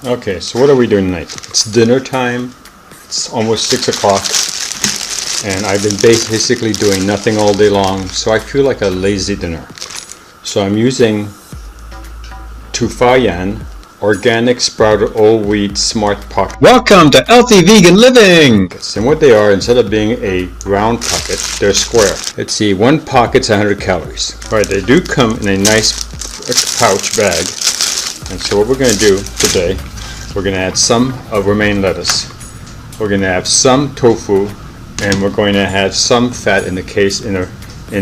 Okay, so what are we doing tonight? It's dinner time. It's almost 6 o'clock. And I've been basically doing nothing all day long, so I feel like a lazy dinner. So I'm using Toufayan Organic Sprouted Whole Wheat Smart Pocket. Welcome to Healthy Vegan Living! And what they are, instead of being a round pocket, they're square. Let's see, one pocket's 100 calories. Alright, they do come in a nice pouch bag. And so what we're going to do today, we're going to add some of romaine lettuce. We're going to have some tofu, and we're going to add some fat in the case in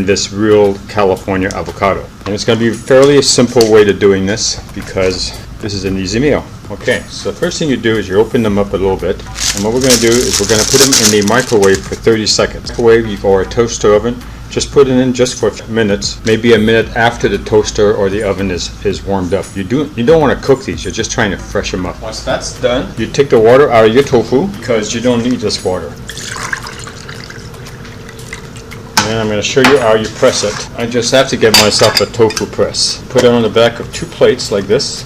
this real California avocado. And it's going to be a fairly simple way to doing this because this is an easy meal. Okay, so the first thing you do is you open them up a little bit, and what we're going to do is we're going to put them in the microwave for 30 seconds. Microwave or a toaster oven, just put it in just for minutes, maybe a minute after the toaster or the oven is warmed up. You don't want to cook these, you're just trying to freshen them up. Once that's done, you take the water out of your tofu because you don't need this water. And I'm going to show you how you press it. I just have to get myself a tofu press. Put it on the back of 2 plates like this.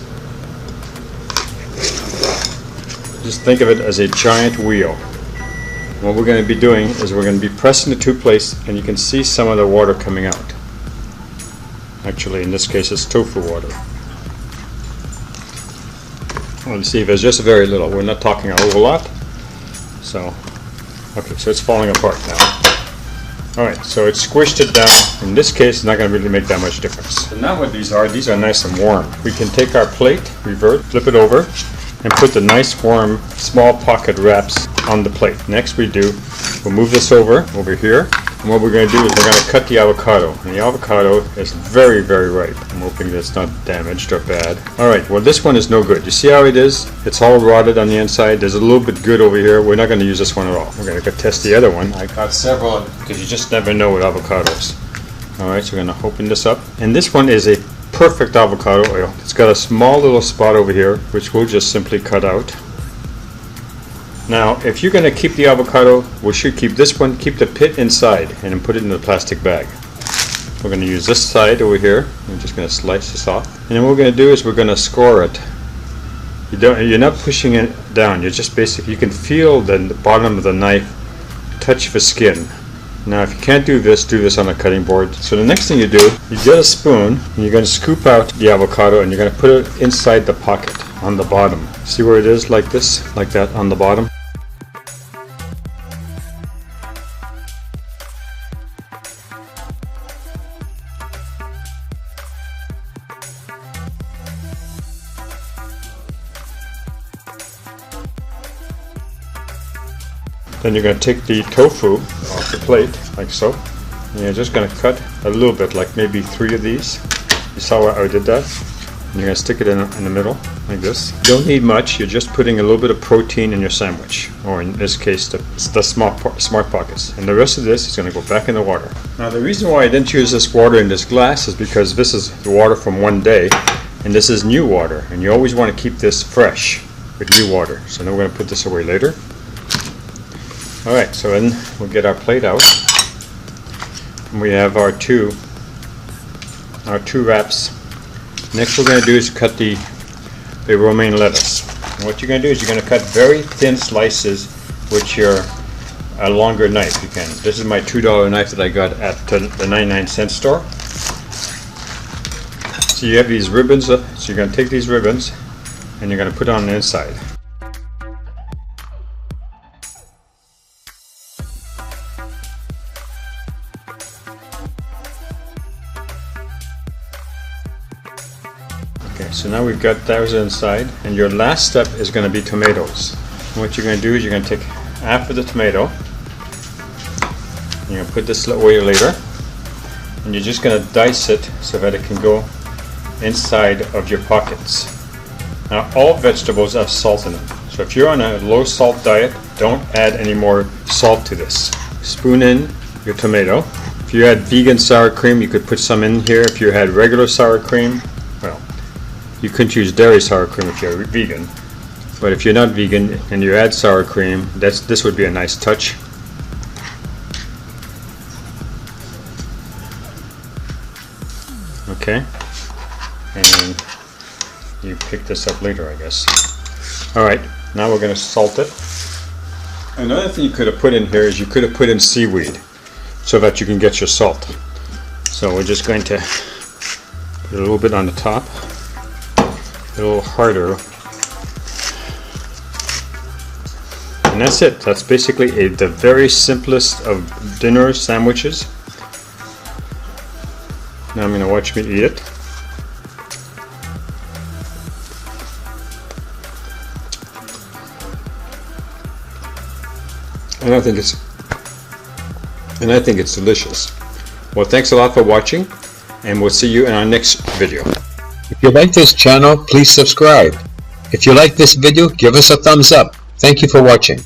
Just think of it as a giant wheel. What we're going to be doing is we're going to be pressing the 2 plates, and you can see some of the water coming out. Actually, in this case, it's tofu water. Well, you see, there's just very little. We're not talking a whole lot. So, okay, so it's falling apart now. Alright, so it's squished it down. In this case, it's not going to really make that much difference. So now what these are nice and warm. We can take our plate, revert, flip it over, and put the nice warm small pocket wraps on the plate. Next we'll move this over here, and what we're going to do is we're going to cut the avocado. And the avocado is very, very ripe. I'm hoping that it's not damaged or bad. Alright, well this one is no good. You see how it is? It's all rotted on the inside. There's a little bit good over here. We're not going to use this one at all. We're going to go test the other one. I got several because you just never know with avocados. Alright, so we're going to open this up. And this one is a perfect avocado oil. It's got a small little spot over here which we'll just simply cut out. Now if you're going to keep the avocado, we should keep this one, keep the pit inside, and then put it in the plastic bag. We're going to use this side over here. I'm just going to slice this off, and then what we're going to do is we're going to score it. You're not pushing it down, you're just basically, you can feel the bottom of the knife touch the skin. Now if you can't do this on a cutting board. So the next thing you do, you get a spoon and you're going to scoop out the avocado and you're going to put it inside the pocket on the bottom. See where it is, like this, like that on the bottom? Then you're going to take the tofu off the plate, like so. And you're just going to cut a little bit, like maybe 3 of these. You saw how I did that? And you're going to stick it in the middle, like this. You don't need much, you're just putting a little bit of protein in your sandwich. Or in this case, the smart pockets. And the rest of this is going to go back in the water. Now the reason why I didn't use this water in this glass is because this is the water from one day. And this is new water. And you always want to keep this fresh with new water. So now we're going to put this away later. Alright, so then we'll get our plate out, and we have our two wraps. Next what we're going to do is cut the romaine lettuce. And what you're going to do is you're going to cut very thin slices with your longer knife. You can. This is my $2 knife that I got at the 99-cent store. So you have these ribbons, so you're going to take these ribbons and you're going to put it on the inside. Okay, so now we've got those inside, and your last step is going to be tomatoes. And what you're going to do is you're going to take half of the tomato, you're going to put this away later, and you're just going to dice it so that it can go inside of your pockets. Now all vegetables have salt in them, so if you're on a low salt diet, don't add any more salt to this. Spoon in your tomato. If you had vegan sour cream, you could put some in here. If you had regular sour cream, well, you couldn't use dairy sour cream if you're vegan, but if you're not vegan and you add sour cream, this would be a nice touch. Okay, and then you pick this up later, I guess. Alright, now we're going to salt it. Another thing you could have put in here is you could have put in seaweed so that you can get your salt. So we're just going to put a little bit on the top, a little harder. And that's it. That's basically the very simplest of dinner sandwiches. Now I'm going to watch me eat it. And I think it's delicious. Well, thanks a lot for watching, and we'll see you in our next video. If you like this channel, please subscribe. If you like this video, give us a thumbs up. Thank you for watching.